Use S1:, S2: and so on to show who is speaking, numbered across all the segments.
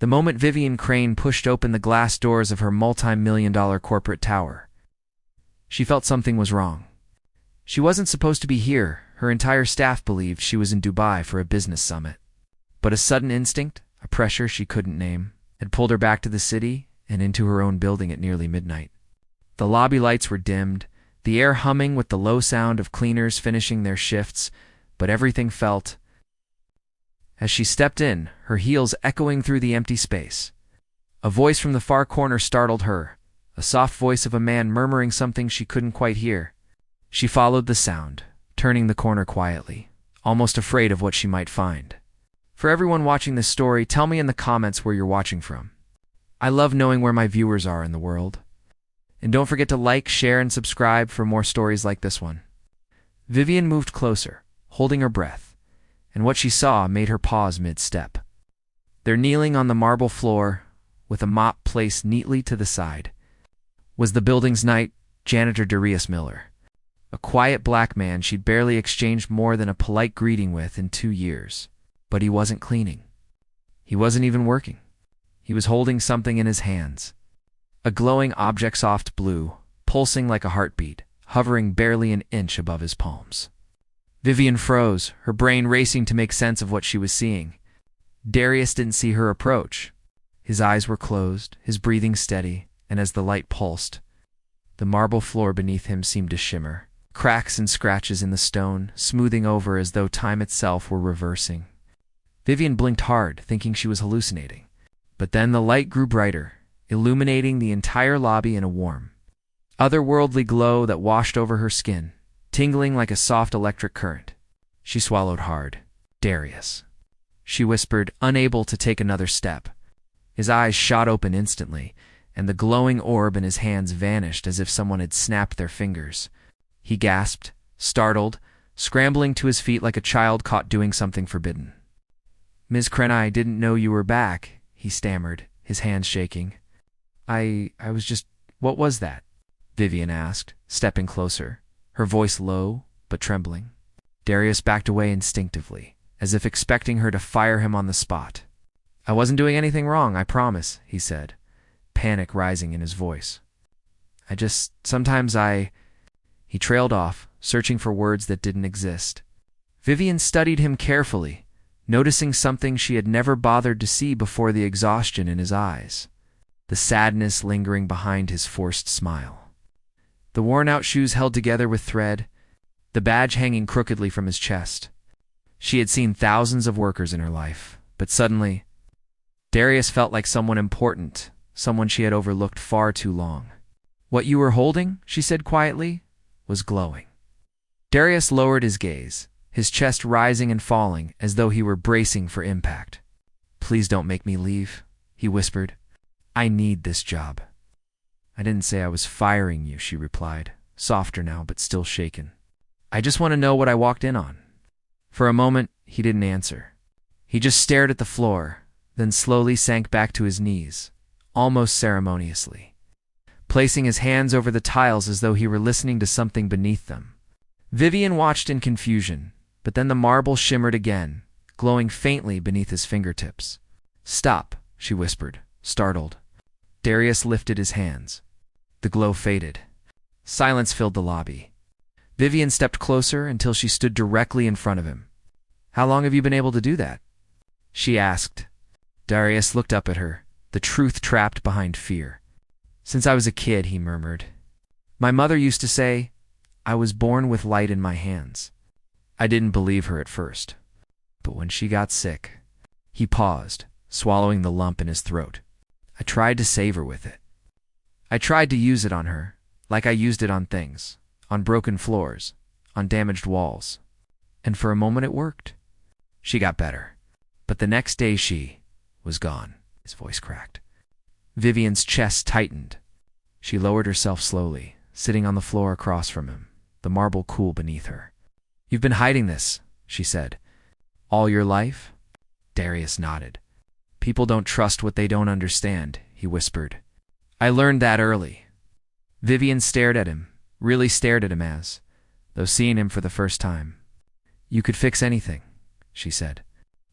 S1: The moment Vivian Crane pushed open the glass doors of her multi-million-dollar corporate tower, she felt something was wrong. She wasn't supposed to be here. Her entire staff believed she was in Dubai for a business summit. But a sudden instinct, a pressure she couldn't name, had pulled her back to the city and into her own building at nearly midnight. The lobby lights were dimmed, the air humming with the low sound of cleaners finishing their shifts, but everything felt. As she stepped in, her heels echoing through the empty space, a voice from the far corner startled her, a soft voice of a man murmuring something she couldn't quite hear. She followed the sound, turning the corner quietly, almost afraid of what she might find. For everyone watching this story, tell me in the comments where you're watching from. I love knowing where my viewers are in the world. And don't forget to like, share, and subscribe for more stories like this one. Vivian moved closer, holding her breath, and what she saw made her pause mid-step. There, kneeling on the marble floor, with a mop placed neatly to the side, was the building's night, Janitor Darius Miller. A quiet black man she'd barely exchanged more than a polite greeting with in 2 years. But he wasn't cleaning. He wasn't even working. He was holding something in his hands. A glowing object, soft blue, pulsing like a heartbeat, hovering barely an inch above his palms. Vivian froze, her brain racing to make sense of what she was seeing. Darius didn't see her approach. His eyes were closed, his breathing steady, and as the light pulsed, the marble floor beneath him seemed to shimmer, cracks and scratches in the stone, smoothing over as though time itself were reversing. Vivian blinked hard, thinking she was hallucinating. But then the light grew brighter, illuminating the entire lobby in a warm, otherworldly glow that washed over her skin, tingling like a soft electric current. She swallowed hard. Darius, she whispered, unable to take another step. His eyes shot open instantly, and the glowing orb in his hands vanished as if someone had snapped their fingers. He gasped, startled, scrambling to his feet like a child caught doing something forbidden. "Ms. Crane, I didn't know you were back," he stammered, his hands shaking. I was just... What was that?" Vivian asked, stepping closer, her voice low but trembling. Darius backed away instinctively, as if expecting her to fire him on the spot. "I wasn't doing anything wrong, I promise," he said, panic rising in his voice. Sometimes I... He trailed off, searching for words that didn't exist. Vivian studied him carefully, noticing something she had never bothered to see before: the exhaustion in his eyes, the sadness lingering behind his forced smile. The worn-out shoes held together with thread, the badge hanging crookedly from his chest. She had seen thousands of workers in her life, but suddenly, Darius felt like someone important, someone she had overlooked far too long. "What you were holding," she said quietly, "was glowing." Darius lowered his gaze, his chest rising and falling as though he were bracing for impact. "Please don't make me leave," he whispered. "I need this job." "I didn't say I was firing you," she replied, softer now but still shaken. "I just want to know what I walked in on." For a moment, he didn't answer. He just stared at the floor, then slowly sank back to his knees, almost ceremoniously, placing his hands over the tiles as though he were listening to something beneath them. Vivian watched in confusion, but then the marble shimmered again, glowing faintly beneath his fingertips. "Stop," she whispered, startled. Darius lifted his hands. The glow faded. Silence filled the lobby. Vivian stepped closer until she stood directly in front of him. "How long have you been able to do that?" she asked. Darius looked up at her, the truth trapped behind fear. "Since I was a kid," he murmured. "My mother used to say, I was born with light in my hands." I didn't believe her at first. But when she got sick... He paused, swallowing the lump in his throat. "I tried to save her with it. I tried to use it on her, like I used it on things, on broken floors, on damaged walls. And for a moment it worked. She got better. But the next day she was gone." His voice cracked. Vivian's chest tightened. She lowered herself slowly, sitting on the floor across from him, the marble cool beneath her. "You've been hiding this," she said. "All your life?" Darius nodded. "People don't trust what they don't understand," he whispered. "I learned that early." Vivian stared at him, really stared at him as, though seeing him for the first time. "You could fix anything," she said.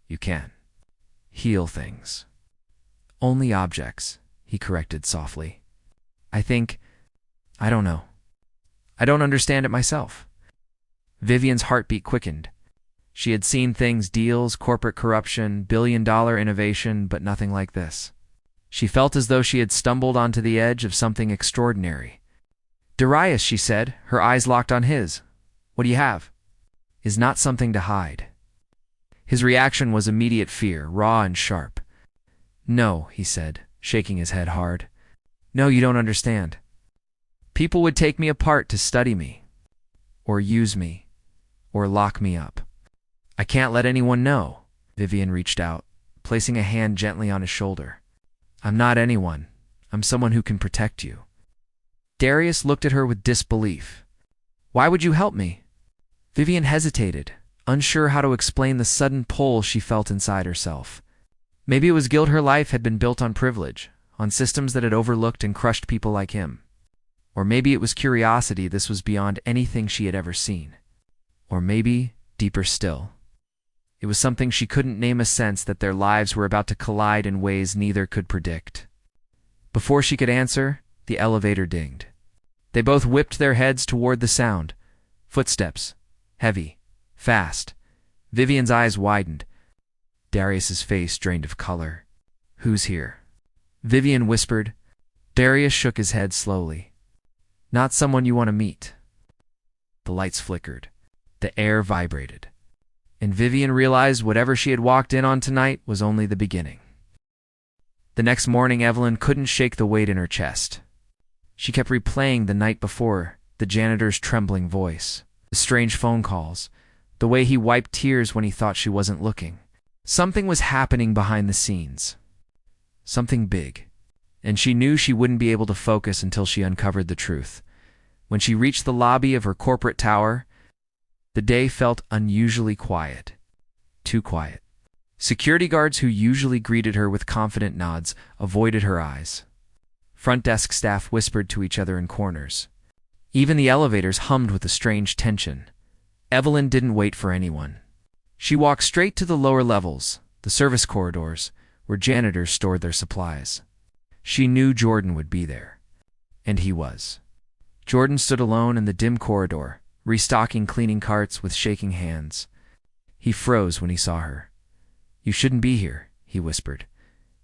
S1: "You can. Heal things." Only objects, he corrected softly. I don't know. I don't understand it myself. Vivian's heartbeat quickened. She had seen things, deals, corporate corruption, billion-dollar innovation, but nothing like this. She felt as though she had stumbled onto the edge of something extraordinary. Darius, she said, her eyes locked on his. What do you have? Is not something to hide. His reaction was immediate fear, raw and sharp. No, he said, shaking his head hard. No, you don't understand. People would take me apart to study me, or use me, or lock me up. I can't let anyone know. Vivian reached out, placing a hand gently on his shoulder. I'm not anyone. I'm someone who can protect you. Darius looked at her with disbelief. Why would you help me? Vivian hesitated, unsure how to explain the sudden pull she felt inside herself. Maybe it was guilt. Her life had been built on privilege, on systems that had overlooked and crushed people like him. Or maybe it was curiosity. This was beyond anything she had ever seen. Or maybe, deeper still, it was something she couldn't name, a sense that their lives were about to collide in ways neither could predict. Before she could answer, the elevator dinged. They both whipped their heads toward the sound. Footsteps. Heavy. Fast. Vivian's eyes widened. Darius's face drained of color. Who's here? Vivian whispered. Darius shook his head slowly. Not someone you want to meet. The lights flickered. The air vibrated. And Vivian realized whatever she had walked in on tonight was only the beginning. The next morning, Evelyn couldn't shake the weight in her chest. She kept replaying the night before, the janitor's trembling voice, the strange phone calls, the way he wiped tears when he thought she wasn't looking. Something was happening behind the scenes. Something big. And she knew she wouldn't be able to focus until she uncovered the truth. When she reached the lobby of her corporate tower, the day felt unusually quiet. Too quiet. Security guards who usually greeted her with confident nods avoided her eyes. Front desk staff whispered to each other in corners. Even the elevators hummed with a strange tension. Evelyn didn't wait for anyone. She walked straight to the lower levels, the service corridors, where janitors stored their supplies. She knew Jordan would be there. And he was. Jordan stood alone in the dim corridor, restocking cleaning carts with shaking hands. He froze when he saw her. You shouldn't be here, he whispered.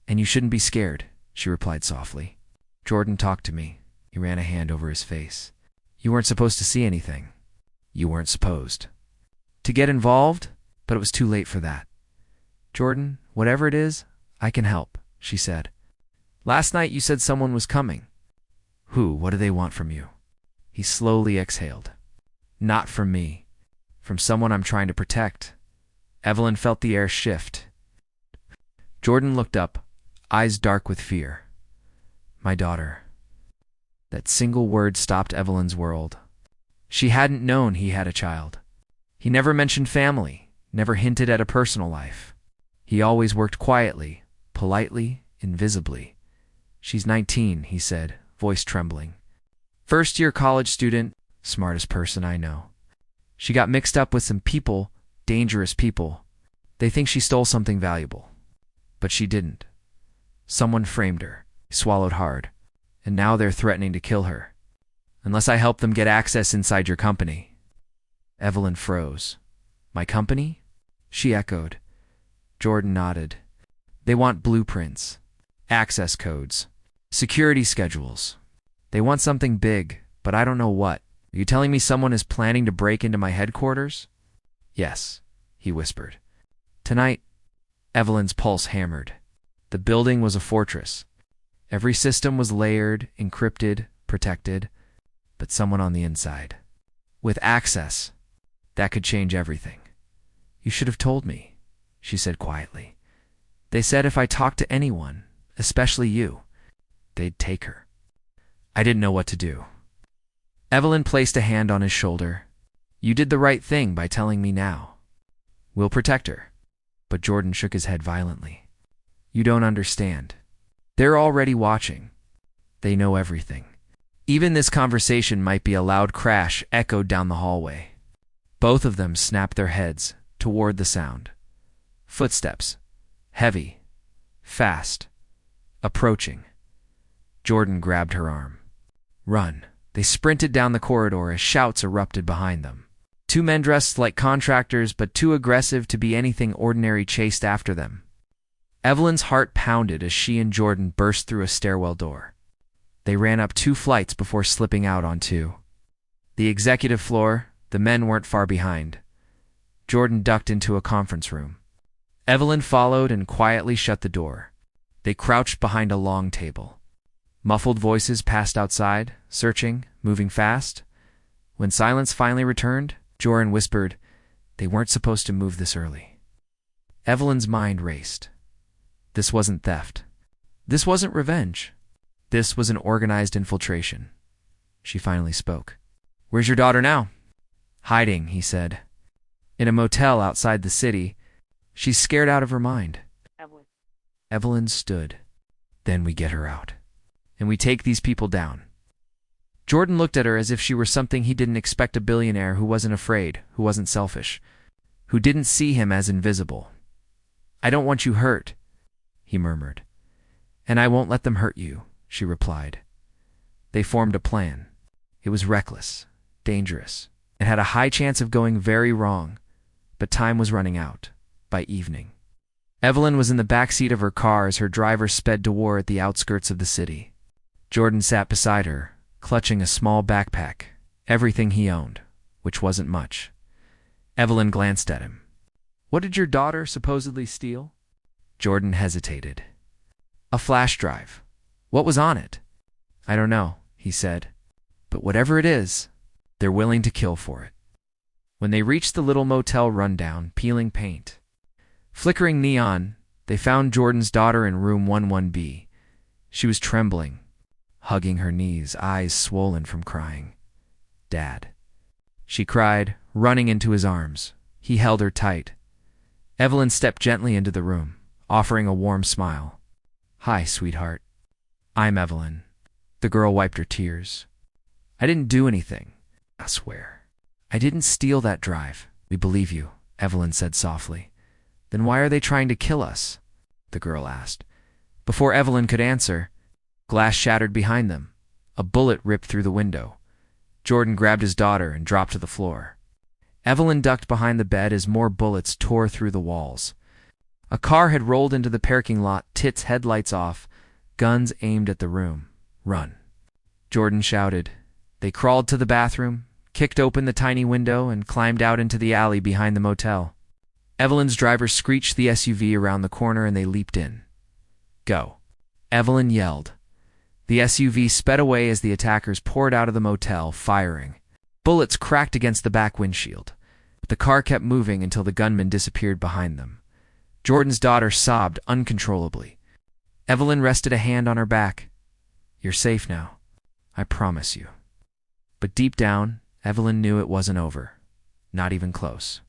S1: And you shouldn't be scared, she replied softly. Jordan talked to me. He ran a hand over his face. You weren't supposed to see anything. You weren't supposed to get involved, but it was too late for that. Jordan, whatever it is, I can help, she said. Last night you said someone was coming. Who? What do they want from you? He slowly exhaled. Not from me. From someone I'm trying to protect. Evelyn felt the air shift. Jordan looked up, eyes dark with fear. My daughter. That single word stopped Evelyn's world. She hadn't known he had a child. He never mentioned family, never hinted at a personal life. He always worked quietly, politely, invisibly. She's 19, he said, voice trembling. First-year college student, smartest person I know. She got mixed up with some people, dangerous people. They think she stole something valuable. But she didn't. Someone framed her. He swallowed hard. And now they're threatening to kill her. Unless I help them get access inside your company. Evelyn froze. My company? She echoed. Jordan nodded. They want blueprints, access codes, security schedules. They want something big, but I don't know what. Are you telling me someone is planning to break into my headquarters? Yes, he whispered. Tonight, Evelyn's pulse hammered. The building was a fortress. Every system was layered, encrypted, protected, but someone on the inside. With access, that could change everything. You should have told me, she said quietly. They said if I talked to anyone, especially you, they'd take her. I didn't know what to do. Evelyn placed a hand on his shoulder. You did the right thing by telling me now. We'll protect her. But Jordan shook his head violently. You don't understand. They're already watching. They know everything. Even this conversation might be a loud crash echoed down the hallway. Both of them snapped their heads toward the sound. Footsteps. Heavy. Fast. Approaching. Jordan grabbed her arm. Run. They sprinted down the corridor as shouts erupted behind them. Two men dressed like contractors but too aggressive to be anything ordinary chased after them. Evelyn's heart pounded as she and Jordan burst through a stairwell door. They ran up 2 flights before slipping out onto the executive floor. The men weren't far behind. Jordan ducked into a conference room. Evelyn followed and quietly shut the door. They crouched behind a long table. Muffled voices passed outside, searching, moving fast. When silence finally returned, Jordan whispered, "They weren't supposed to move this early." Evelyn's mind raced. This wasn't theft. This wasn't revenge. This was an organized infiltration. She finally spoke. "Where's your daughter now?" "Hiding," he said. "In a motel outside the city. She's scared out of her mind." Evelyn stood. "Then we get her out. And we take these people down." Jordan looked at her as if she were something he didn't expect: a billionaire who wasn't afraid, who wasn't selfish, who didn't see him as invisible. "I don't want you hurt," he murmured. "And I won't let them hurt you," she replied. They formed a plan. It was reckless, dangerous. It had a high chance of going very wrong, but time was running out. By evening, Evelyn was in the back seat of her car as her driver sped to war at the outskirts of the city. Jordan sat beside her, clutching a small backpack, everything he owned, which wasn't much. Evelyn glanced at him. "What did your daughter supposedly steal?" Jordan hesitated. "A flash drive." "What was on it?" "I don't know," he said. "But whatever it is, they're willing to kill for it." When they reached the little motel rundown, peeling paint, flickering neon, they found Jordan's daughter in room 11B. She was trembling, hugging her knees, eyes swollen from crying. "Dad," she cried, running into his arms. He held her tight. Evelyn stepped gently into the room, offering a warm smile. "Hi, sweetheart. I'm Evelyn." The girl wiped her tears. "I didn't do anything. I swear. I didn't steal that drive." "We believe you," Evelyn said softly. "Then why are they trying to kill us?" the girl asked. Before Evelyn could answer, glass shattered behind them. A bullet ripped through the window. Jordan grabbed his daughter and dropped to the floor. Evelyn ducked behind the bed as more bullets tore through the walls. A car had rolled into the parking lot, its headlights off, guns aimed at the room. "Run," Jordan shouted. They crawled to the bathroom, kicked open the tiny window, and climbed out into the alley behind the motel. Evelyn's driver screeched the SUV around the corner and they leaped in. "Go," Evelyn yelled. The SUV sped away as the attackers poured out of the motel, firing. Bullets cracked against the back windshield. But the car kept moving until the gunmen disappeared behind them. Jordan's daughter sobbed uncontrollably. Evelyn rested a hand on her back. "You're safe now. I promise you." But deep down, Evelyn knew it wasn't over. Not even close.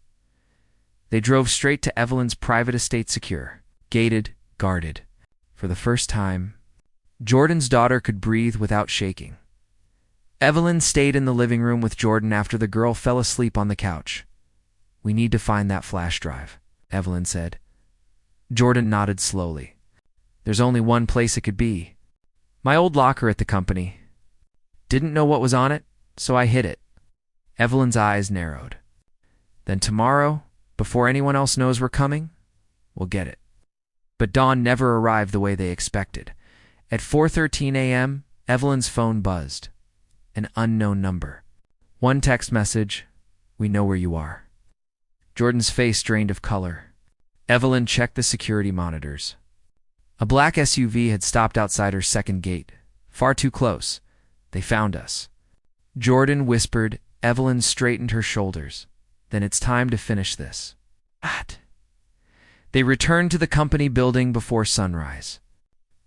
S1: They drove straight to Evelyn's private estate, secure, gated, guarded. For the first time, Jordan's daughter could breathe without shaking. Evelyn stayed in the living room with Jordan after the girl fell asleep on the couch. "We need to find that flash drive," Evelyn said. Jordan nodded slowly. "There's only one place it could be. My old locker at the company. Didn't know what was on it, so I hid it." Evelyn's eyes narrowed. "Then tomorrow, before anyone else knows we're coming, we'll get it." But dawn never arrived the way they expected. At 4:13 a.m., Evelyn's phone buzzed. An unknown number. One text message: "We know where you are." Jordan's face drained of color. Evelyn checked the security monitors. A black SUV had stopped outside her second gate. Far too close. "They found us," Jordan whispered. Evelyn straightened her shoulders. "Then it's time to finish this." What? They returned to the company building before sunrise.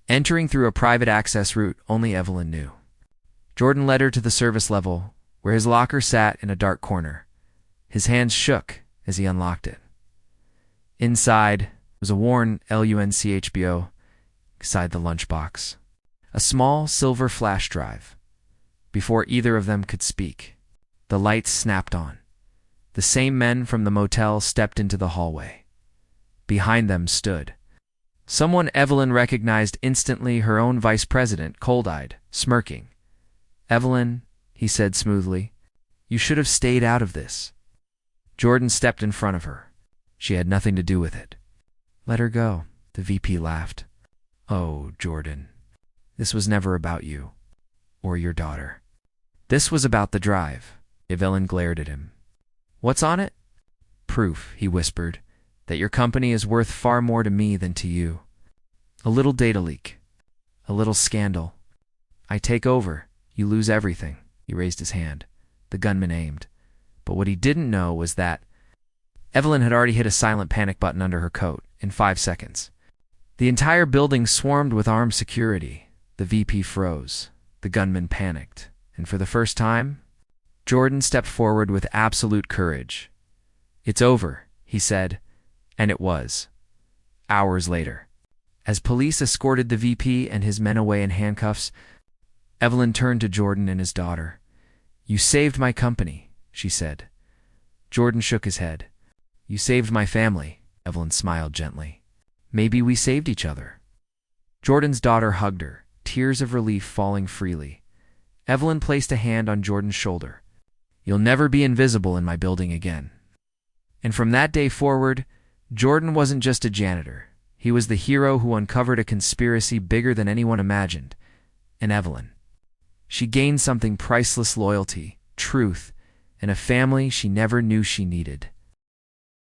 S1: Entering through a private access route only Evelyn knew. Jordan led her to the service level, where his locker sat in a dark corner. His hands shook as he unlocked it. Inside was a worn LUNCHBO beside the lunchbox. A small silver flash drive. Before either of them could speak, the lights snapped on. The same men from the motel stepped into the hallway. Behind them stood Someone Evelyn recognized instantly, her own vice president, cold-eyed, smirking. "Evelyn," he said smoothly, "you should have stayed out of this." Jordan stepped in front of her. She had nothing to do with it. "Let her go," the VP laughed. "Oh, Jordan, this was never about you. Or your daughter. This was about the drive." Evelyn glared at him. "What's on it?" "Proof," he whispered, "that your company is worth far more to me than to you. A little data leak. A little scandal. I take over. You lose everything." He raised his hand. The gunman aimed. But what he didn't know was that Evelyn had already hit a silent panic button under her coat in 5 seconds. The entire building swarmed with armed security. The VP froze. The gunman panicked. And for the first time, Jordan stepped forward with absolute courage. "It's over," he said. And it was. Hours later, as police escorted the VP and his men away in handcuffs, Evelyn turned to Jordan and his daughter. "You saved my company," she said. Jordan shook his head. "You saved my family," Evelyn smiled gently. "Maybe we saved each other." Jordan's daughter hugged her, tears of relief falling freely. Evelyn placed a hand on Jordan's shoulder. "You'll never be invisible in my building again." And from that day forward, Jordan wasn't just a janitor. He was the hero who uncovered a conspiracy bigger than anyone imagined. And Evelyn. She gained something priceless: loyalty, truth, and a family she never knew she needed.